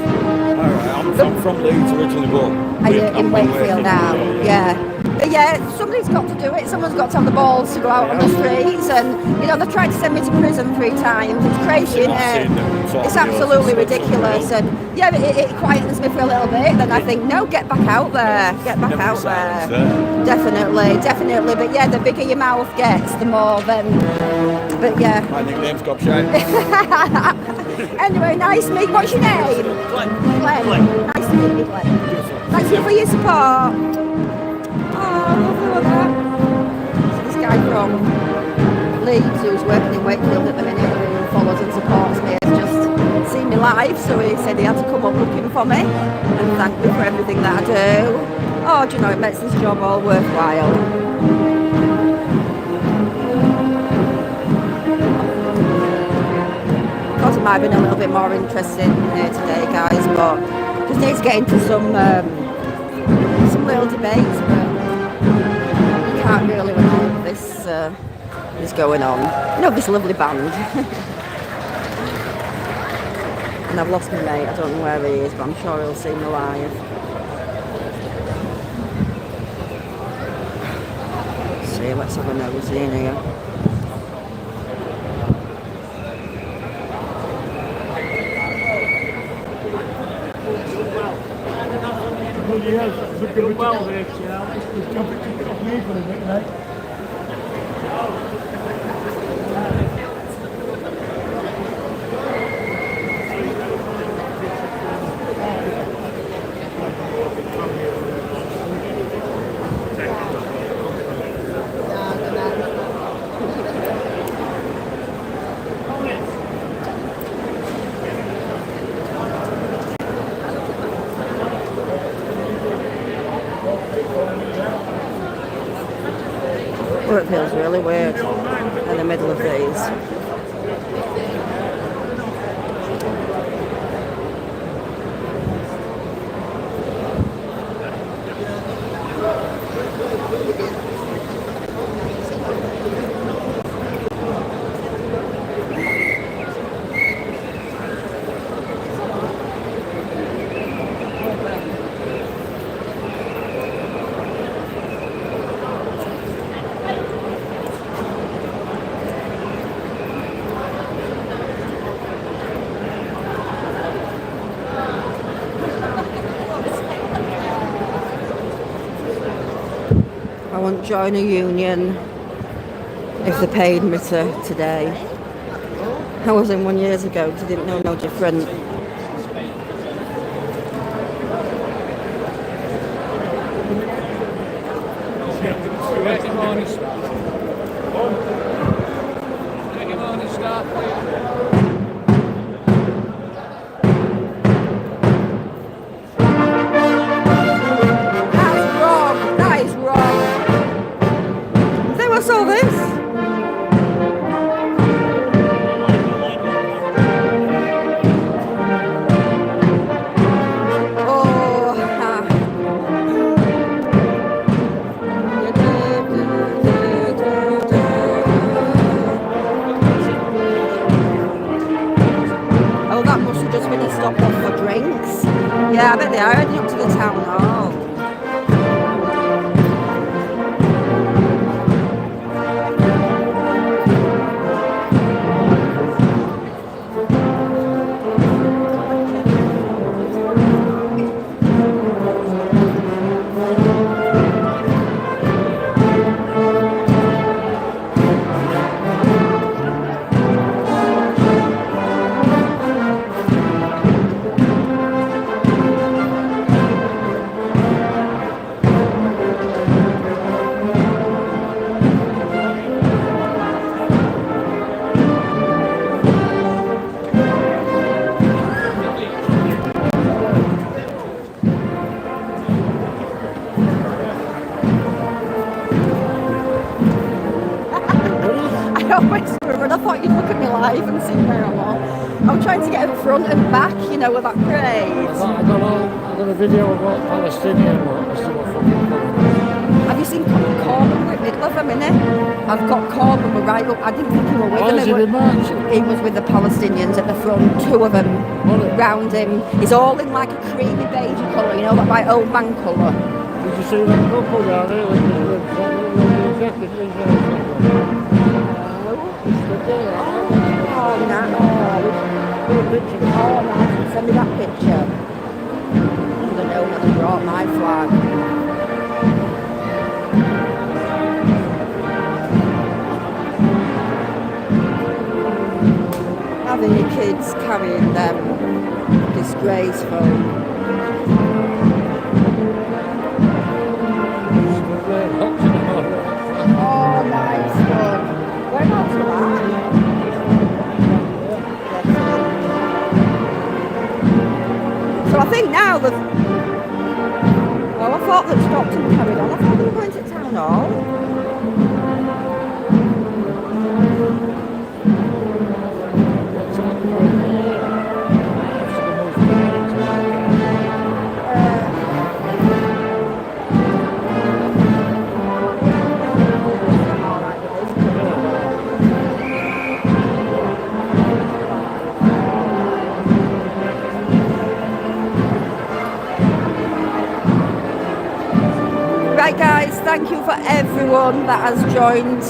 Alright, I'm from Leeds originally, but Are you in Wakefield now? Yeah. But yeah, somebody's got to do it. Someone's got to have the balls to go out on the streets, and you know they've tried to send me to prison 3 times. It's crazy, isn't it? It's absolutely ridiculous, and yeah, it quietens me for a little bit. Then I think, no, get back out there, get back out there. Definitely. But yeah, the bigger your mouth gets, the more then. But yeah. My nickname's Gobshite. Anyway, nice to meet you. What's your name? Glenn. Nice to meet you, Glenn. Thank you for your support. Oh, lovely that. So this guy from Leeds who's working in Wakefield at the minute, who follows and supports me, has just seen me live, so he said he had to come up looking for me and thank me for everything that I do. Oh, do you know, it makes this job all worthwhile. Because it might have been a little bit more interesting here today, guys, but just need to get into some little debates, but you can't really when all of this is going on. You know, this lovely band. And I've lost my mate, I don't know where he is, but I'm sure he'll see me live. See, let's have a nosy in here. Well, Rich, Oh, it feels really weird in the middle of these. I won't join a union if they paid me today. I was in one years ago because I didn't know no different. That's wrong. That is wrong. Is that what's all this? Oh, that must have just been a stop off for drinks. Yeah, I bet they are heading up to the town hall. I always remember, I thought you'd look at me live and see where I'm on. I'm trying to get in front and back, you know, with that parade. I got a video about Palestinian work. Have you seen Corbyn with middle of them, innit? I've got Corbyn right up. I didn't think he were with Why them. is he been marching? He was with the Palestinians at the front, two of them round him. He's all in like a creamy beige colour, you know, that like old man colour. Did you see that couple down there with the jacket? Oh, no. Oh, nice. Send me that picture. I would have known that they brought my flag. Having your kids carrying them, disgraceful. Oh, nice one. Whereabouts are that? So I think now they've... Oh, I thought they'd stopped and carried on. I thought they were going to town hall. Right guys, thank you for everyone that has joined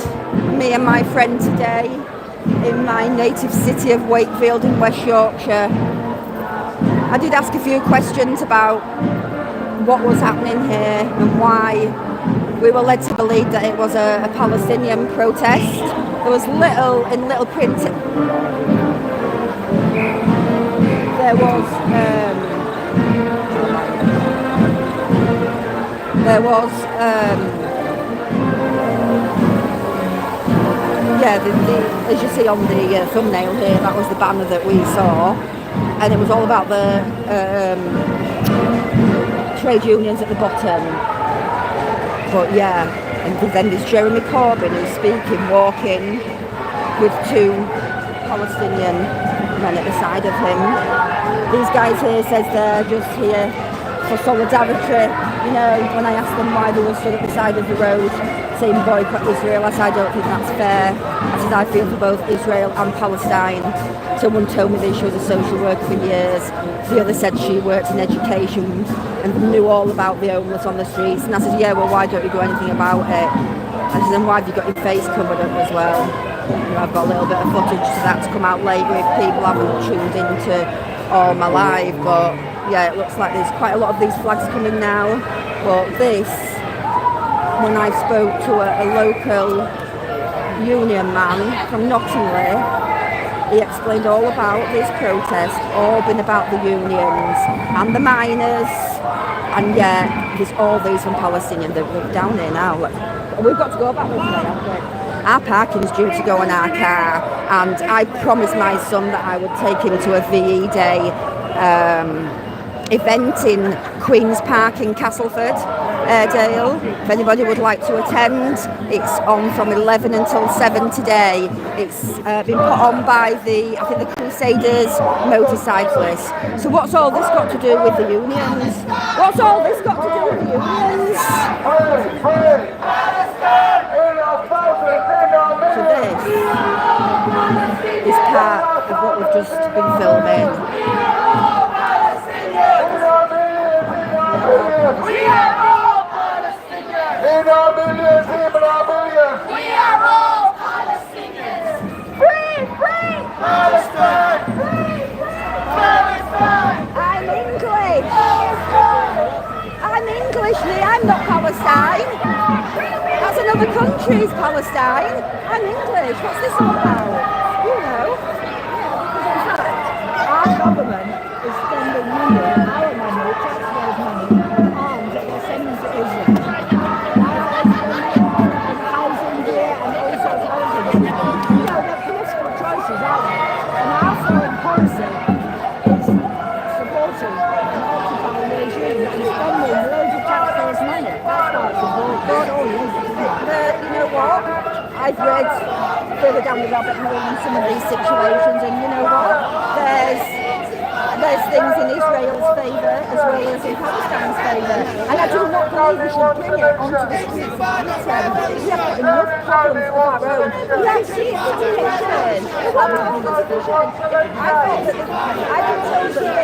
me and my friend today in my native city of Wakefield in West Yorkshire. I did ask a few questions about what was happening here and why we were led to believe that it was a Palestinian protest. There was little print. There was as you see on the thumbnail here, that was the banner that we saw, and it was all about the trade unions at the bottom. But yeah, and then there's Jeremy Corbyn who's speaking, walking with two Palestinian men at the side of him. These guys here says they're just here for solidarity. You know, when I asked them why they were stood at the side of the road saying boycott Israel, I said I don't think that's fair. I said I feel for both Israel and Palestine. Someone told me that she was a social worker for years. The other said she worked in education and knew all about the homeless on the streets. And I said, yeah, well, why don't you do anything about it? I said, then why have you got your face covered up as well? You know, I've got a little bit of footage to that to come out later if people haven't tuned into all my live. But yeah, it looks like there's quite a lot of these flags coming now. But this, when I spoke to a local union man from Nottingham, he explained all about this protest, all been about the unions and the miners, and yeah, there's all these from Palestinian that are down here now. We've got to go back this way, haven't we? Our parking's due to go on our car, and I promised my son that I would take him to a VE Day event in Queen's Park in Castleford, Airedale. If anybody would like to attend, it's on from 11 until 7 today. It's been put on by the Crusaders motorcyclists. So what's all this got to do with the unions? What's all this got to do with the unions? So this is part of what we've just been filming. We are all Palestinians. In our millions, in our millions. We are all Palestinians. Free, free. Palestine. Free, free. Palestine. I'm English. I'm English, Lee. I'm not Palestine. That's another country, is Palestine. I'm English. What's this all about? You know. In fact, our government is spending money, our money, taxpayers' money, on arms that they're sending to Israel. Why are they spending on housing here and all sorts of other things? You know, they're political choices, aren't they? And our foreign policy is supporting an occupying regime and spending loads of taxpayers' money. That's why it's important. God always is. You know what? I've read further down the rabbit hole in some of these situations, and you know what? There's things in Israel's favour as well as in Palestine's favour, and I do not believe we should bring it onto the streets of Britain. We have got enough problems of our own. We have seen education. We want to hold the division. I've been told that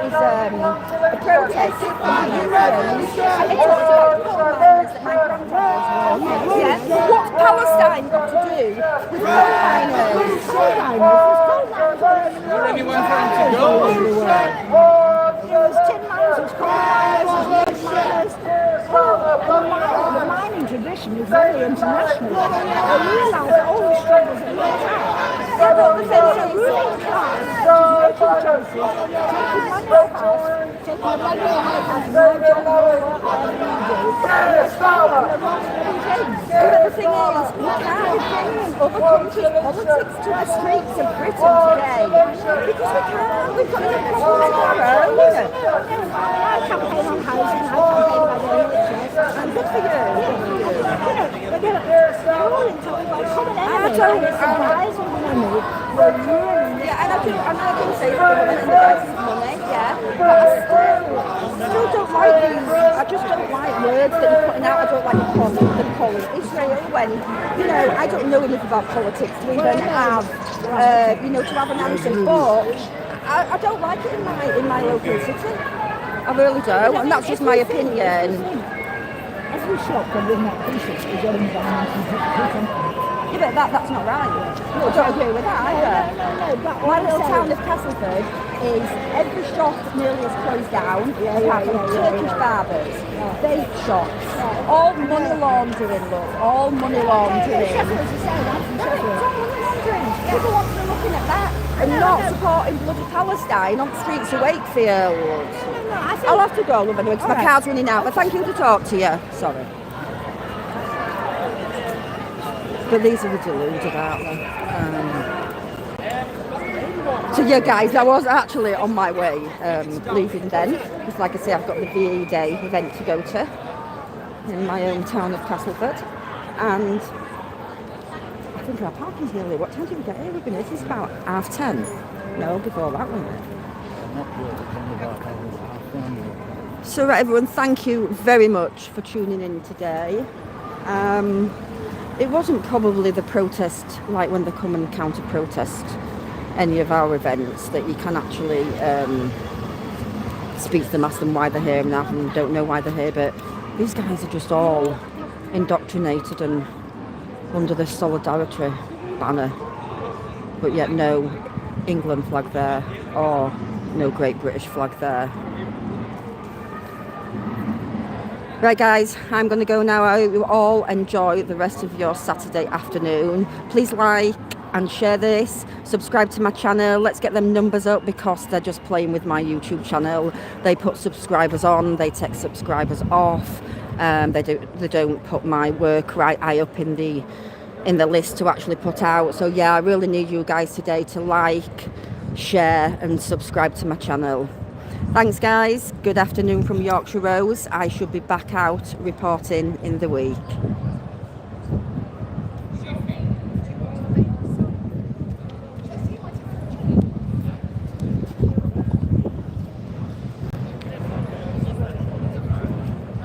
this is a protest of the unions, and they talked about coal miners that my grandfather was. Yeah. What's Palestine got to do with coal miners? Coal miners. Anyone trying to go? There's tin miners, there's coal miners, there's lead miners. The mining tradition is very international. I realise that all the struggles that we have. Yeah, but the thing is, ruling class is making choices, taking money out of house, taking the money out of my job, whatever you do, and it's the wrong things. but the thing is, we can't be bringing other countries' politics to the streets of Britain today. Because we can't. We've got enough problems of our own. I campaign on housing, I campaign by the NHS, and good for you. But they're scrolling, talking about common enemy, and it's advising money. Yeah, and I do say the government and the guys is money, yeah. But I still don't like these. I just don't like words that you're putting out. I don't like them calling Israel when, you know, I don't know enough about politics to even have, to have an answer. But I don't like it in my local city. I really don't, and that's just my opinion. Every shop can bring that P6 is owned by Yeah, but that's not right. I don't agree with that either. No, but my little town of Castleford is every shop nearly is closed down, apart from Turkish barbers, vape shops, all money laundering, love, all money laundering. Sheffield, as you say, I'm from Sheffield. It's all money laundering. People want to be looking at that and not supporting bloody Palestine on the streets of Wakefield. I'll have to go, love, anyway, because my car's running out, but thank you to talk to you. Sorry. But these are the deluded, aren't they? So yeah, guys, I was actually on my way leaving then, because like I say, I've got the VE Day event to go to in my own town of Castleford, and I think our parking's nearly. What time did we get here? We've been here since about 10:30. No, before that one. So right, everyone, thank you very much for tuning in today. It wasn't probably the protest like when they come and counter-protest any of our events that you can actually speak to them, ask them why they're here, and often don't know why they're here, but these guys are just all indoctrinated and under the solidarity banner, but yet no England flag there or no Great British flag there. Right guys, I'm going to go now. I hope you all enjoy the rest of your Saturday afternoon. Please like and share this, subscribe to my channel. Let's get them numbers up, because they're just playing with my YouTube channel. They put subscribers on, they take subscribers off. They don't put my work right high up in the list to actually put out. So yeah, I really need you guys today to like, share and subscribe to my channel. Thanks guys, good afternoon from Yorkshire Rose. I should be back out reporting in the week.